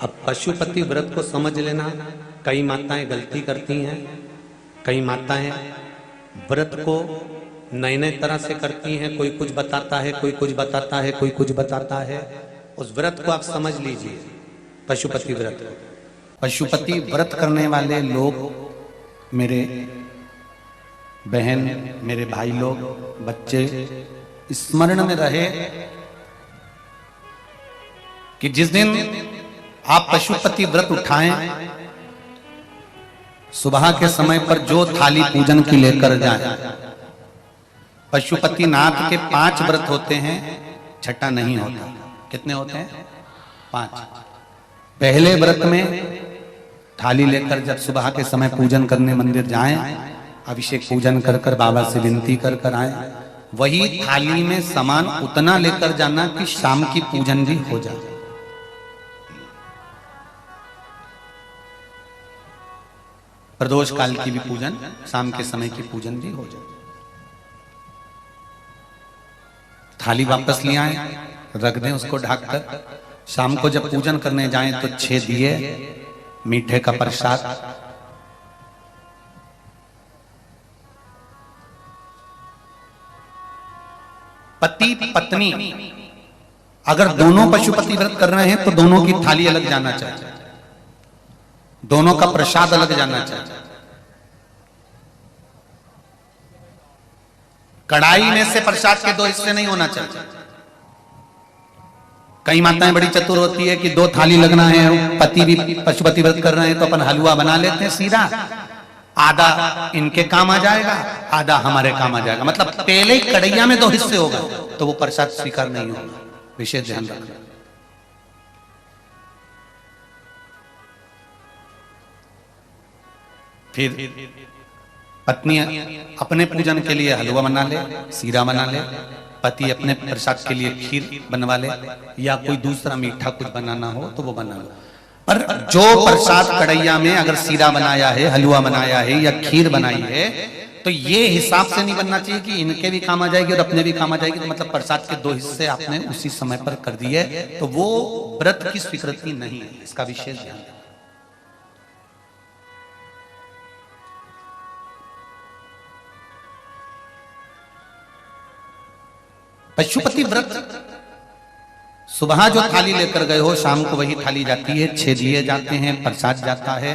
अब पशुपति व्रत को समझ लेना। कई माताएं गलती करती हैं, कई माताएं व्रत को नए नए तरह से करती हैं। कोई कुछ बताता है, कोई कुछ बताता है, कोई कुछ बताता है। उस व्रत को आप समझ लीजिए, पशुपति व्रत। पशुपति व्रत करने वाले लोग, मेरे बहन, मेरे भाई लोग, बच्चे स्मरण में रहे कि जिस दिन आप पशुपति व्रत उठाएं, सुबह के समय पर जो थाली पूजन की लेकर जाए। पशुपति नाथ के 5 व्रत होते हैं, छठा नहीं होता। कितने होते हैं? 5। पहले व्रत में थाली लेकर जब सुबह के समय पूजन करने मंदिर जाएं, अभिषेक पूजन कर कर बाबा से विनती कर कर आए। वही थाली में सामान उतना लेकर जाना कि शाम की पूजन भी हो जाए। प्रदोष काल की भी पूजन, शाम के समय की पूजन भी हो जाए। थाली वापस ले आए, रख दें उसको ढककर। शाम को जब पूजन करने जाएं तो 6 दिए, मीठे का प्रसाद, पति पत्नी अगर दोनों पशुपति व्रत कर रहे हैं तो दोनों की थाली अलग जाना चाहिए, दोनों का प्रसाद अलग जाना चाहिए। कढ़ाई में से प्रसाद के 2 हिस्से नहीं होना चाहिए। कई माताएं बड़ी चतुर होती है कि 2 थाली लगना है, पति भी पशुपति व्रत कर रहे हैं तो अपन हलवा बना लेते हैं सीधा, आधा इनके काम आ जाएगा, आधा हमारे काम आ जाएगा। मतलब पहले ही कढ़ैया में 2 हिस्से होगा तो वो प्रसाद स्वीकार नहीं होगा। विशेष ध्यान रखना। फिर पत्नी अपने पूजन के लिए हलवा बना ले, सीरा बना ले, पति अपने प्रसाद के लिए खीर बनवा ले, या कोई दूसरा मीठा कुछ बनाना हो तो वो बना लो। पर जो प्रसाद कढ़ैया में अगर सीरा बनाया है, हलवा बनाया है या खीर बनाई है, तो ये हिसाब से नहीं बनना चाहिए कि इनके भी काम आ जाएगी और अपने भी काम आ जाएगी। तो मतलब प्रसाद के 2 हिस्से आपने उसी समय पर कर दिए तो वो व्रत की स्वीकृति नहीं है। इसका विशेष ध्यान रखना। पशुपति व्रत सुबह जो थाली लेकर गए हो, शाम को वही थाली जाती है। 6 दिए जाते हैं, प्रसाद जाता है,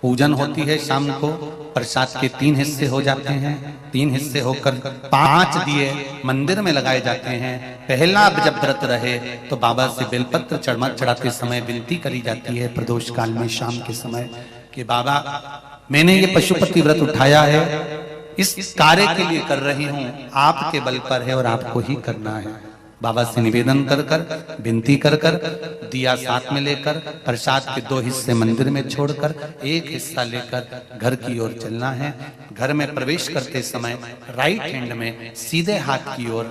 पूजन होती है। शाम को प्रसाद के 3 हिस्से हो जाते हैं। 3 हिस्से होकर 5 दिए मंदिर में लगाए जाते हैं। पहला जब व्रत रहे तो बाबा से बेलपत्र चढ़ाते समय विनती करी जाती है प्रदोष काल में शाम के समय कि बाबा, मैंने ये पशुपति व्रत उठाया है, इस कार्य के लिए कर रही हूं, आपके बल पर है और आपको ही करना है। बाबा से निवेदन कर कर, विनती कर कर, दिया साथ में लेकर, प्रसाद के 2 हिस्से मंदिर में छोड़कर 1 हिस्सा लेकर घर की ओर चलना है। घर में प्रवेश करते समय राइट हैंड में सीधे हाथ की ओर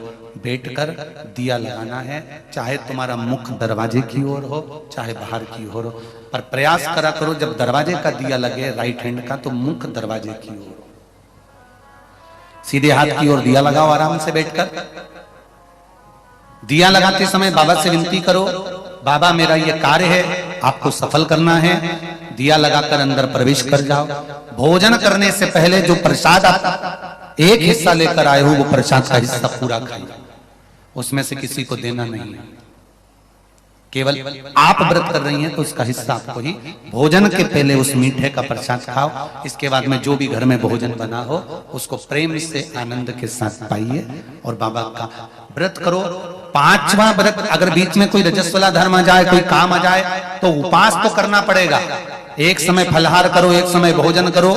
बैठकर दिया लगाना है। चाहे तुम्हारा मुख दरवाजे की ओर हो, चाहे बाहर की ओर हो, पर प्रयास करा करो जब दरवाजे का दिया लगे राइट हैंड का तो मुख दरवाजे की ओर। सीधे हाथ की ओर दिया लगाओ आराम से बैठकर। दिया लगाते समय बाबा से विनती करो, बाबा मेरा ये कार्य है, आपको सफल करना है। दिया लगाकर अंदर प्रवेश कर जाओ। भोजन करने से पहले जो प्रसाद आप 1 हिस्सा लेकर आए हो वो प्रसाद का हिस्सा पूरा खाइए, उसमें से किसी को देना नहीं है। केवल आप व्रत कर रही हैं तो उसका हिस्सा आपको ही। भोजन के पहले उस मीठे का प्रसाद खाओ। इसके बाद में जो भी घर में भोजन बना हो उसको प्रेम से आनंद के साथ पाइए और बाबा का व्रत करो। 5वां व्रत अगर बीच में कोई रजस्वला धर्म आ जाए, कोई काम आ जाए तो उपास तो करना पड़ेगा। एक समय फलहार करो, एक समय भोजन करो,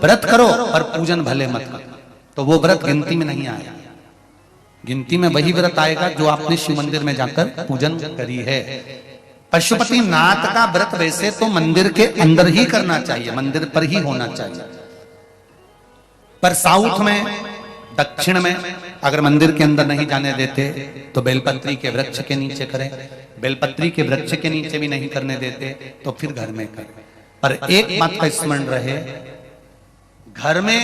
व्रत करो, और पूजन भले मत करो। तो वो व्रत गिनती में नहीं आएगा। गिनती में वही व्रत आएगा जो आपने शिव मंदिर में जाकर पूजन करी है। पशुपति नाथ का व्रत वैसे तो मंदिर के अंदर ही करना चाहिए, मंदिर पर ही होना चाहिए। पर साउथ में, दक्षिण में अगर मंदिर के अंदर नहीं जाने देते तो बेलपत्री के वृक्ष के नीचे करें। बेलपत्री के वृक्ष के नीचे भी नहीं करने देते तो फिर घर में करें। पर एक बात का स्मरण रहे, घर में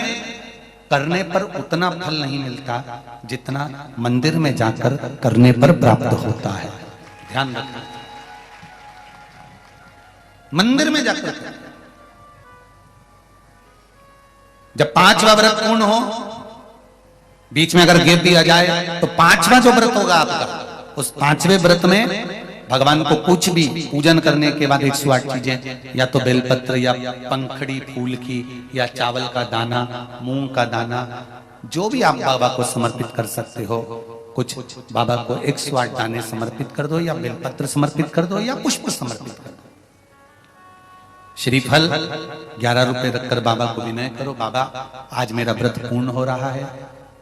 करने पर उतना फल नहीं मिलता जितना मंदिर में जाकर करने पर प्राप्त होता है। ध्यान रखना। मंदिर में जाकर करिए। जब 5वां व्रत पूर्ण हो, बीच में अगर गैप दिया जाए तो 5वां जो व्रत होगा आपका, उस 5वें व्रत में भगवान को कुछ भी पूजन करने के बाद 108 चीजें, या तो बेलपत्र या पंखड़ी फूल की या चावल का दाना, मूंग का दाना, जो भी आप बाबा को समर्पित कर सकते हो, कुछ बाबा को 108 दाने समर्पित कर दो, या बेलपत्र समर्पित कर दो, या पुष्प समर्पित कर दो। श्रीफल 11 रुपए रखकर बाबा को विनय करो, बाबा आज मेरा व्रत पूर्ण हो रहा है,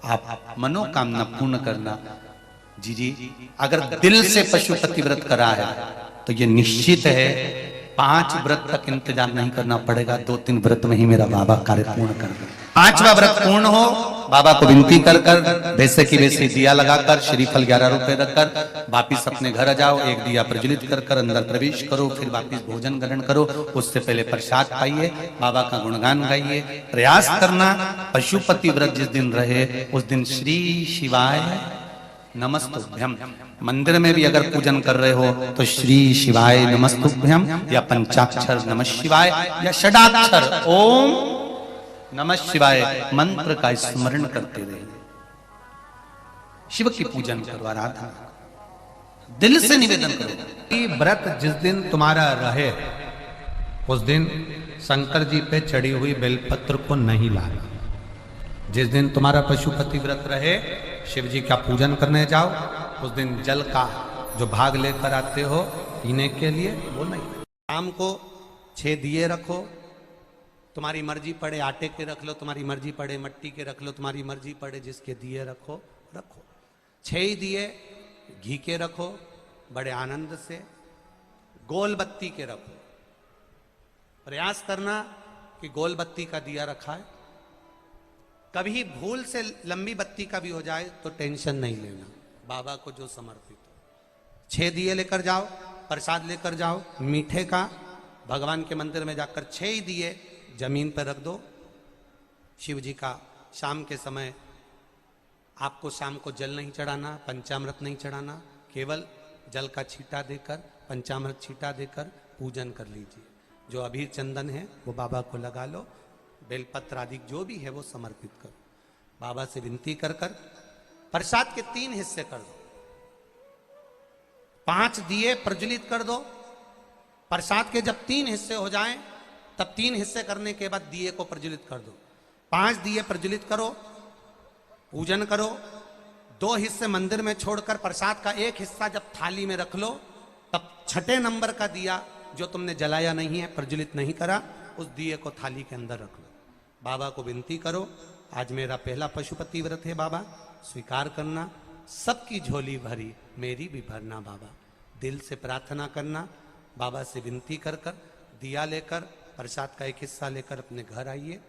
आप मनोकामना पूर्ण करना। जी, अगर दिल से पशुपति व्रत करा है तो ये निश्चित है 5 व्रत तक इंतजार नहीं करना पड़ेगा, 2-3 व्रत में ही मेरा बाबा कार्य पूर्ण कर दे। 5वां व्रत पूर्ण हो, बाबा को विनती कर कर वैसे की वैसे दिया लगाकर, श्रीफल 11 रुपए रखकर वापिस अपने घर आ जाओ। एक दिया प्रज्वलित कर कर अंदर प्रवेश करो, फिर वापिस भोजन ग्रहण करो। उससे पहले प्रसाद खाइए, बाबा का गुणगान गाइए। प्रयास करना पशुपति व्रत जिस दिन रहे उस दिन श्री शिवाय नमस्तुभ्यम। मंदिर में भी अगर पूजन कर रहे हो तो श्री शिवाय नमस्तुभ्यम या पंचाक्षर नमः शिवाय या षडाक्षर ओम नमः शिवाय मंत्र का स्मरण करते रहे। शिव की पूजन करो, आराधना दिल से निवेदन करो। व्रत जिस दिन तुम्हारा रहे उस दिन शंकर जी पे चढ़ी हुई बेलपत्र को नहीं लाना। जिस दिन तुम्हारा पशुपति व्रत रहे, शिव जी का पूजन करने जाओ, उस दिन जल का जो भाग लेकर आते हो पीने के लिए, वो नहीं। शाम को 6 दिए रखो, तुम्हारी मर्जी पड़े आटे के रख लो, तुम्हारी मर्जी पड़े मट्टी के रख लो, तुम्हारी मर्जी पड़े जिसके दिए रखो। 6 ही दिए घी के रखो, बड़े आनंद से। गोल बत्ती के रखो, प्रयास करना कि गोल बत्ती का दिया रखा है। कभी भूल से लंबी बत्ती का भी हो जाए तो टेंशन नहीं लेना, बाबा को जो समर्पित हो। 6 दिए लेकर जाओ, प्रसाद लेकर जाओ मीठे का, भगवान के मंदिर में जाकर 6 ही दिए जमीन पर रख दो। शिव जी का शाम के समय आपको शाम को जल नहीं चढ़ाना, पंचामृत नहीं चढ़ाना, केवल जल का छींटा देकर, पंचामृत छींटा देकर पूजन कर लीजिए। जो अबीर चंदन है वो बाबा को लगा लो, बेलपत्र आदि जो भी है वो समर्पित करो। बाबा से विनती कर कर प्रसाद के 3 हिस्से कर दो। 5 दिए प्रज्वलित कर दो। प्रसाद के जब 3 हिस्से हो जाएं तब 3 हिस्से करने के बाद दिए को प्रज्वलित कर दो। 5 दिए प्रज्वलित करो, पूजन करो। 2 हिस्से मंदिर में छोड़कर प्रसाद का 1 हिस्सा जब थाली में रख लो, तब 6ठे नंबर का दिया जो तुमने जलाया नहीं है, प्रज्वलित नहीं करा, उस दिए को थाली के अंदर रख लो। बाबा को विनती करो, आज मेरा पहला पशुपति व्रत है बाबा, स्वीकार करना। सबकी झोली भरी, मेरी भी भरना बाबा। दिल से प्रार्थना करना, बाबा से विनती कर कर दिया लेकर प्रसाद का 1 हिस्सा लेकर अपने घर आइए।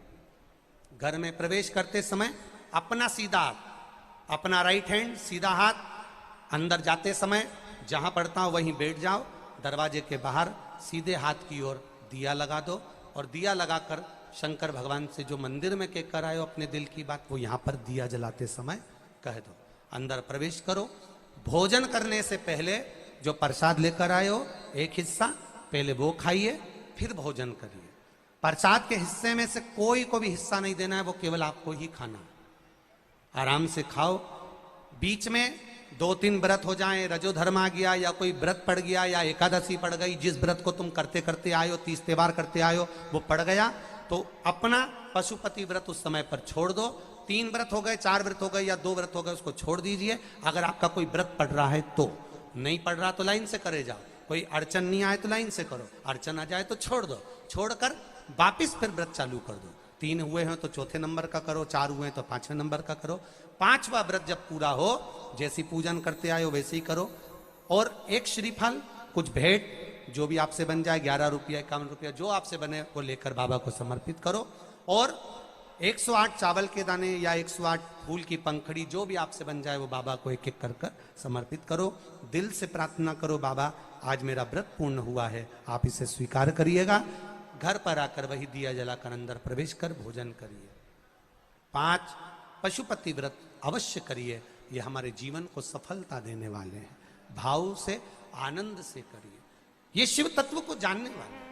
घर में प्रवेश करते समय अपना सीधा हाथ, अपना राइट हैंड सीधा हाथ, अंदर जाते समय जहां पड़ता हो वहीं बैठ जाओ। दरवाजे के बाहर सीधे हाथ की ओर दिया लगा दो, और दिया लगाकर शंकर भगवान से जो मंदिर में कहकर आए हो अपने दिल की बात, वो यहाँ पर दिया जलाते समय कह दो। अंदर प्रवेश करो। भोजन करने से पहले जो प्रसाद लेकर आए हो 1 हिस्सा पहले वो खाइए, फिर भोजन करिए। प्रसाद के हिस्से में से कोई को भी हिस्सा नहीं देना है, वो केवल आपको ही खाना है। आराम से खाओ। बीच में 2-3 व्रत हो जाएं, रजो धर्म आ गया या कोई व्रत पड़ गया या एकादशी पड़ गई, जिस व्रत को तुम करते करते आए हो, 30 त्योहार करते आए हो, वो पड़ गया तो अपना पशुपति व्रत उस समय पर छोड़ दो। 3 व्रत हो गए, 4 व्रत हो गए या 2 व्रत हो गए, उसको छोड़ दीजिए। अगर आपका कोई व्रत पड़ रहा है तो, नहीं पड़ रहा तो लाइन से करे जाओ। कोई अड़चन नहीं आए तो लाइन से करो, अड़चन आ जाए तो छोड़ दो। छोड़कर वापिस फिर व्रत चालू कर दो। 3 हुए हैं तो 4थे नंबर का करो, 4 हुए हैं तो 5वें नंबर का करो। 5वां व्रत जब पूरा हो, जैसी पूजन करते आए हो वैसे ही करो। और 1 श्रीफल, कुछ भेंट जो भी आपसे बन जाए, 11 रुपया 51 रुपया जो आपसे बने वो लेकर बाबा को समर्पित करो। और 108 चावल के दाने या 108 फूल की पंखड़ी जो भी आपसे बन जाए वो बाबा को 1-1 कर कर समर्पित करो। दिल से प्रार्थना करो, बाबा आज मेरा व्रत पूर्ण हुआ है, आप इसे स्वीकार करिएगा। घर पर आकर वही दिया जलाकर अंदर प्रवेश कर भोजन करिए। 5 पशुपति व्रत अवश्य करिए, ये हमारे जीवन को सफलता देने वाले हैं। भाव से, आनंद से करिए, ये शिव तत्व को जानने वाले हैं।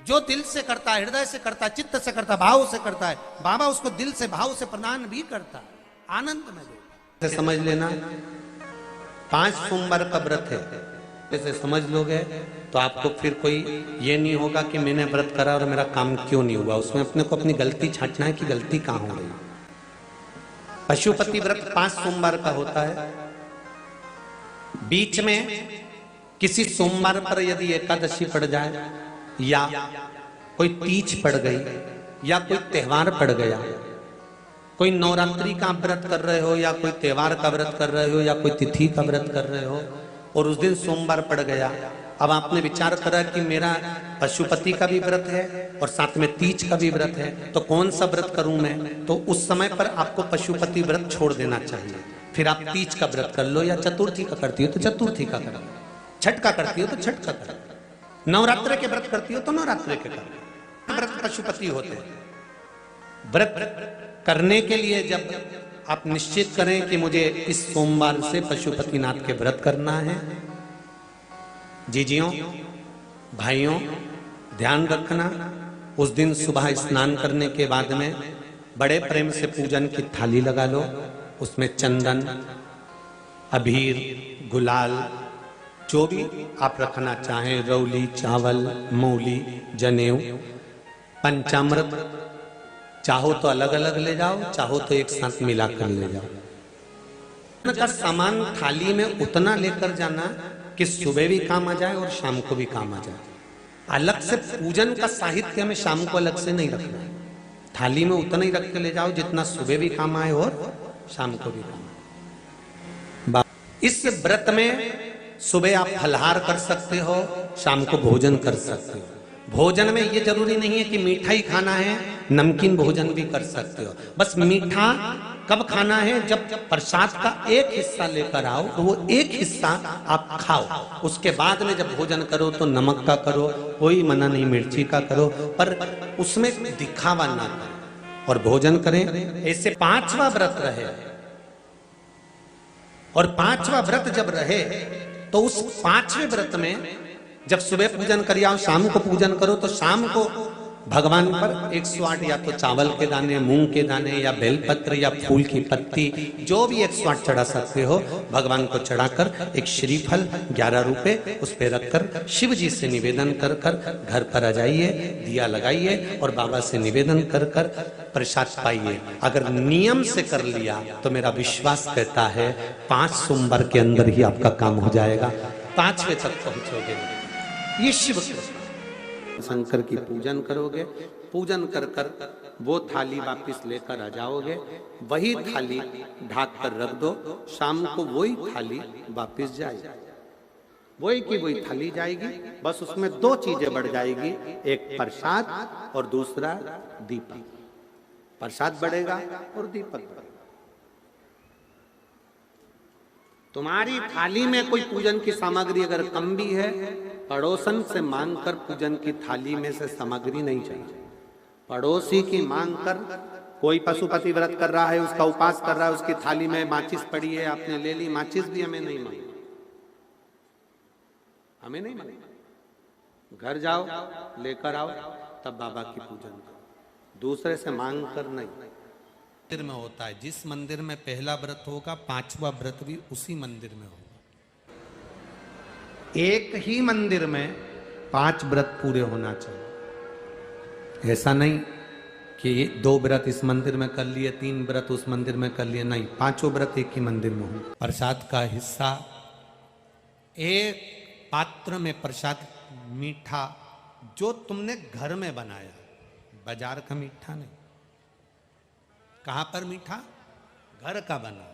जो दिल से करता है, हृदय से करता है, चित्त से करता है, भाव से करता है, बाबा उसको दिल से भाव से प्रदान भी करता है, आनंद में देता है। समझ लेना 5 सोमवार का व्रत है, जैसे समझ लोगे तो आपको फिर कोई ये नहीं होगा कि मैंने व्रत करा और मेरा काम क्यों नहीं हुआ। उसमें अपने को अपनी गलती छांटना है कि गलती कहां हो गई। पशुपति व्रत 5 सोमवार का होता है। बीच में किसी सोमवार पर यदि एकादशी पड़ जाए या कोई तीज पड़ गई या कोई त्योहार पड़ गया, कोई नवरात्रि का व्रत कर रहे हो या कोई त्योहार का व्रत कर रहे हो या कोई तिथि का व्रत कर रहे हो और उस दिन सोमवार पड़ गया, अब आपने विचार करा कि मेरा पशुपति का भी व्रत है और साथ में तीज का भी व्रत है, तो कौन सा व्रत करूं मैं? तो उस समय पर आपको पशुपति व्रत छोड़ देना चाहिए। फिर आप तीज का व्रत कर लो या चतुर्थी का करती हो तो चतुर्थी का करो, छठ का करती हो तो छठ का करो, नवरात्रि के व्रत करती हो तो नवरात्रि के करो। व्रत पशुपति होते हैं। व्रत करने के लिए जब आप निश्चित करें कि मुझे इस सोमवार से पशुपतिनाथ के व्रत करना है, जीजियों भाइयों ध्यान रखना, उस दिन सुबह स्नान करने के बाद में बड़े प्रेम से पूजन की थाली लगा लो, उसमें चंदन, अबीर, गुलाल, जो भी आप रखना चाहें, रौली, चावल, मौली, जनेऊ, पंचामृत, चाहो तो अलग अलग ले जाओ, चाहो तो एक साथ मिलाकर ले जाओ। का सामान थाली में उतना लेकर जाना कि सुबह भी काम आ जाए और शाम को भी काम आ जाए। अलग से पूजन का साहित्य में शाम को अलग से नहीं रखना है, थाली में उतना ही रख के ले जाओ जितना सुबह भी काम आए और शाम को भी काम आए। इस व्रत में सुबह आप फलहार कर सकते हो, शाम को भोजन कर सकते हो। भोजन में ये जरूरी नहीं है कि मीठा ही खाना है, नमकीन भोजन भी कर सकते हो। बस मीठा कब खाना है? जब प्रसाद का एक हिस्सा लेकर आओ तो वो एक हिस्सा आप खाओ, उसके बाद में जब भोजन करो तो नमक का करो, कोई मना नहीं मिर्ची का करो, पर उसमें दिखावा ना करो और भोजन करें। ऐसे 5वां व्रत रहे और 5वां व्रत जब रहे तो उस 5वें व्रत में जब सुबह पूजन करिए और शाम को पूजन करो तो शाम को भगवान पर 108 या तो चावल के दाने, मूंग के दाने या बेलपत्र या फूल की पत्ती, जो भी 108 चढ़ा सकते हो भगवान को चढ़ाकर एक श्रीफल 11 रुपए उस पे रखकर शिव जी से निवेदन कर कर घर पर आ जाइए, दिया लगाइए और बाबा से निवेदन कर कर प्रसाद पाइए। अगर नियम से कर लिया तो मेरा विश्वास कहता है 5 सोमवार के अंदर ही आपका काम हो जाएगा, 5वें तक पहुंचोगे। ये शिव शंकर की पूजन करोगे, पूजन कर कर वो थाली वापस लेकर आ जाओगे, वही थाली ढाक कर रख दो, शाम को वही थाली वापस जाएगी, वही की वही थाली जाएगी। बस उसमें 2 चीजें बढ़ जाएगी, एक प्रसाद और दूसरा दीपक। प्रसाद बढ़ेगा और दीपक बढ़ेगा। तुम्हारी थाली में कोई पूजन की सामग्री अगर कम भी है, पड़ोसन से मांगकर पूजन की थाली में से सामग्री नहीं चाहिए। पड़ोसी की मांग कर, कोई पशुपति व्रत कर रहा है, उसका उपास कर रहा है, उसकी थाली में माचिस पड़ी है, आपने ले ली, माचिस भी हमें नहीं मांगी, हमें नहीं मांगी। घर जाओ लेकर आओ, तब बाबा की पूजन करो, दूसरे से मांग कर नहीं। मंदिर में होता है, जिस मंदिर में पहला व्रत होगा 5वां व्रत भी उसी मंदिर में होगा। एक ही मंदिर में 5 व्रत पूरे होना चाहिए। ऐसा नहीं कि 2 व्रत इस मंदिर में कर लिए, 3 व्रत उस मंदिर में कर लिए, नहीं, 5 व्रत एक ही मंदिर में हो। प्रसाद का हिस्सा एक पात्र में, प्रसाद मीठा जो तुमने घर में बनाया, बाजार का मीठा नहीं। कहां पर मीठा? घर का बना,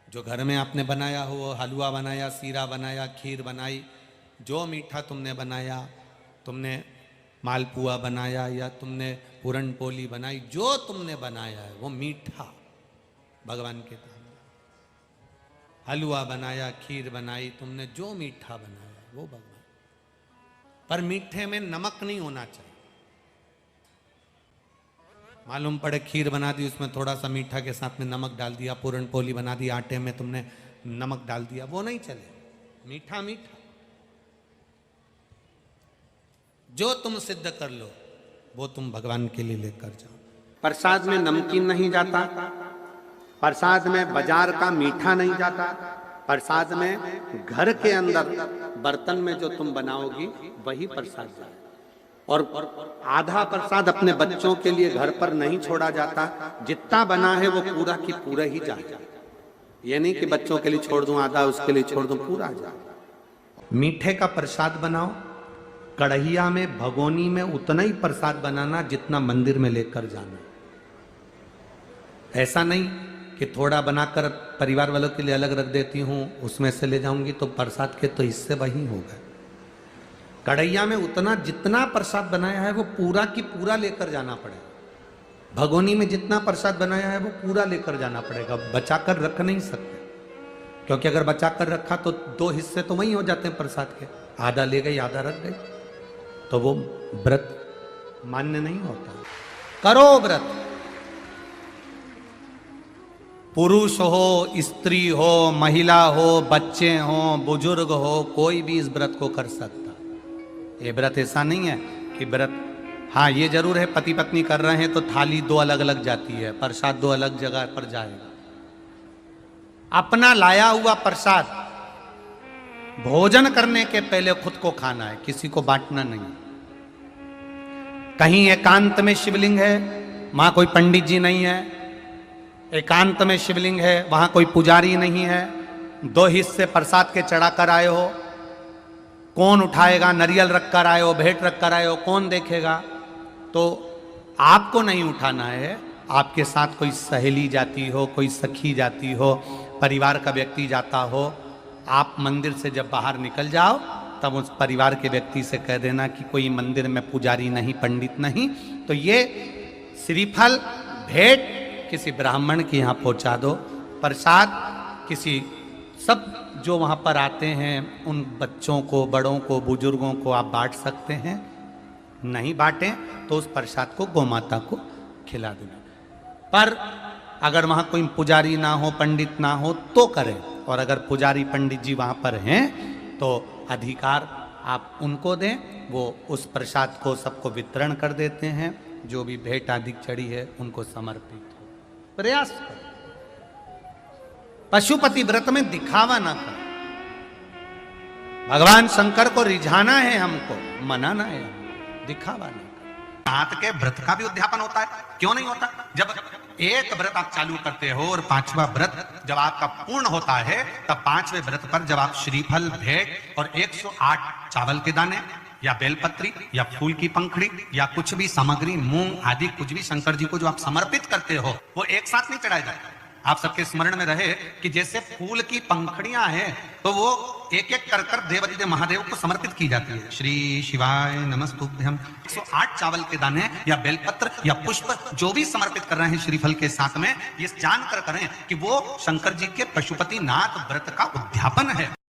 जो घर में आपने बनाया हो, हलवा बनाया, सीरा बनाया, खीर बनाई, जो मीठा तुमने बनाया, तुमने मालपुआ बनाया या तुमने पूरन पोली बनाई, जो तुमने बनाया है वो मीठा भगवान के सामने। हलवा बनाया, खीर बनाई, तुमने जो मीठा बनाया वो भगवान। पर मीठे में नमक नहीं होना चाहिए। मालूम पड़े खीर बना दी, उसमें थोड़ा सा मीठा के साथ में नमक डाल दिया, पूरन पोली बना दी, आटे में तुमने नमक डाल दिया, वो नहीं चले। मीठा मीठा। जो तुम सिद्ध कर लो वो तुम भगवान के लिए लेकर जाओ। प्रसाद में नमकीन नहीं जाता, प्रसाद में बाजार का मीठा नहीं जाता, प्रसाद में घर के अंदर बर्तन में जो तुम बनाओगी वही प्रसाद जाए। और आधा प्रसाद अपने बच्चों के लिए घर पर नहीं छोड़ा जाता, जितना बना है वो पूरा की पूरा ही जाए। ये नहीं कि बच्चों के लिए छोड़ दूं आधा, उसके लिए छोड़ दूं, पूरा जाए। मीठे का प्रसाद बनाओ, कढ़ैया में भगोनी में उतना ही प्रसाद बनाना जितना मंदिर में लेकर जाना। ऐसा नहीं कि थोड़ा बनाकर परिवार वालों के लिए अलग रख देती हूं, उसमें से ले जाऊंगी तो प्रसाद के तो हिस्से वही हो गए। कढ़ैया में उतना जितना प्रसाद बनाया है वो पूरा की पूरा लेकर जाना पड़ेगा। भगोनी में जितना प्रसाद बनाया है वो पूरा लेकर जाना पड़ेगा, बचाकर रख नहीं सकते, क्योंकि अगर बचाकर रखा तो दो हिस्से तो वही हो जाते हैं प्रसाद के, आधा ले गई आधा रख गई, तो वो व्रत मान्य नहीं होता। करो व्रत, पुरुष हो, स्त्री हो, महिला हो, बच्चे हो, बुजुर्ग हो, कोई भी इस व्रत को कर सकता। ये व्रत ऐसा नहीं है कि व्रत, हाँ ये जरूर है पति पत्नी कर रहे हैं तो थाली दो अलग अलग जाती है, प्रसाद दो अलग जगह पर जाएगा। अपना लाया हुआ प्रसाद भोजन करने के पहले खुद को खाना है, किसी को बांटना नहीं। कहीं एकांत में शिवलिंग है, वहां कोई पंडित जी नहीं है, एकांत में शिवलिंग है, वहां कोई पुजारी नहीं है, दो हिस्से प्रसाद के चढ़ा कर आए हो, कौन उठाएगा? नरियल रख कर आए हो, भेंट रख कर आए हो, कौन देखेगा? तो आपको नहीं उठाना है, आपके साथ कोई सहेली जाती हो, कोई सखी जाती हो, परिवार का व्यक्ति जाता हो, आप मंदिर से जब बाहर निकल जाओ तब उस परिवार के व्यक्ति से कह देना कि कोई मंदिर में पुजारी नहीं, पंडित नहीं, तो ये श्रीफल भेंट किसी ब्राह्मण के यहाँ पहुँचा दो, प्रसाद किसी सब जो वहाँ पर आते हैं उन बच्चों को, बड़ों को, बुजुर्गों को आप बांट सकते हैं। नहीं बांटें तो उस प्रसाद को गौमाता को खिला देना। पर अगर वहाँ कोई पुजारी ना हो, पंडित ना हो तो करें, और अगर पुजारी पंडित जी वहाँ पर हैं तो अधिकार आप उनको दें, वो उस प्रसाद को सबको वितरण कर देते हैं, जो भी भेंट आदि चढ़ी है उनको समर्पित हो। प्रयास करें, पशुपति व्रत में दिखावा ना करें। भगवान शंकर को रिझाना है हमको, मनाना है, दिखावा नहीं। हाथ के व्रत का भी उद्यापन होता है, क्यों नहीं होता? जब एक व्रत आप चालू करते हो और पांचवा व्रत जब आपका पूर्ण होता है, तब पांचवें व्रत पर जब आप श्रीफल, भेंट और 108 चावल के दाने या बेलपत्री या फूल की पंखड़ी या कुछ भी सामग्री, मूंग आदि कुछ भी शंकर जी को जो आप समर्पित करते हो, वो एक साथ नहीं चढ़ाया जाता। आप सबके स्मरण में रहे कि जैसे फूल की पंखड़ियां हैं तो वो एक एक कर कर देवादिदेव महादेव को समर्पित की जाती है। श्री शिवाय नमस्तुभ्यम। 108 चावल के दाने या बेलपत्र या पुष्प जो भी समर्पित कर रहे हैं श्रीफल के साथ में, ये जानकर करें कि वो शंकर जी के पशुपति नाथ व्रत का उद्यापन है।